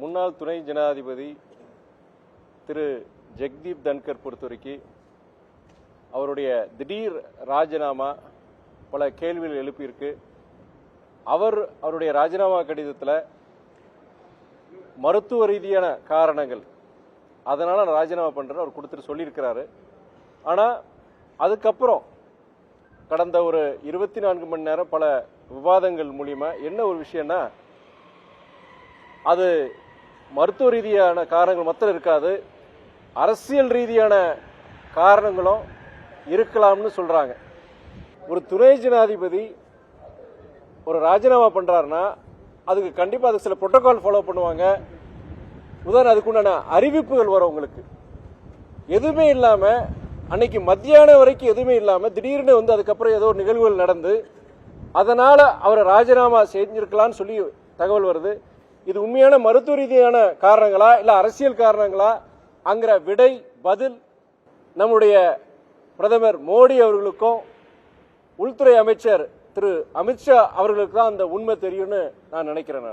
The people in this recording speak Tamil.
முன்னாள் துணை ஜனாதிபதி திரு ஜெக்தீப் தன்கர் பொறுத்தவரைக்கும் அவருடைய திடீர் ராஜினாமா பல கேள்விகள் எழுப்பியிருக்கு. அவருடைய ராஜினாமா கடிதத்தில் மருத்துவ ரீதியான காரணங்கள், அதனால நான் ராஜினாமா பண்றேன் அவர் கொடுத்துட்டு சொல்லியிருக்கிறாரு. ஆனா அதுக்கப்புறம் கடந்த ஒரு 24 மணி நேரம் பல விவாதங்கள் மூலியமா என்ன ஒரு விஷயம்னா, அது மருத்துவ ரீதியான காரணங்கள் மாத்திரம் இருக்காது, அரசியல் ரீதியான காரணங்களும் இருக்கலாம்னு சொல்றாங்க. ஒரு துணை ஜனாதிபதி ஒரு ராஜினாமா பண்றாருன்னா அதுக்கு கண்டிப்பா அதுக்கு சில புரோட்டோகால் ஃபாலோ பண்ணுவாங்க. உதாரணம் அதுக்குண்டான அறிவிப்புகள் வரும். உங்களுக்கு எதுவுமே இல்லாம அன்னைக்கு மத்தியானம் வரைக்கும் எதுவுமே இல்லாம திடீர்னு அதுக்கப்புறம் ஏதோ நிகழ்வுகள் நடந்து அதனால அவரை ராஜினாமா செஞ்சிருக்கலாம்னு சொல்லி தகவல் வருது. இது உண்மையான மருத்துவ ரீதியான காரணங்களா இல்ல அரசியல் காரணங்களா அங்கிற விடை பதில் நம்முடைய பிரதமர் மோடி அவர்களுக்கும் உள்துறை அமைச்சர் திரு அமித்ஷா அவர்களுக்கு தான் அந்த உண்மை தெரியும்னு நான் நினைக்கிறேன்.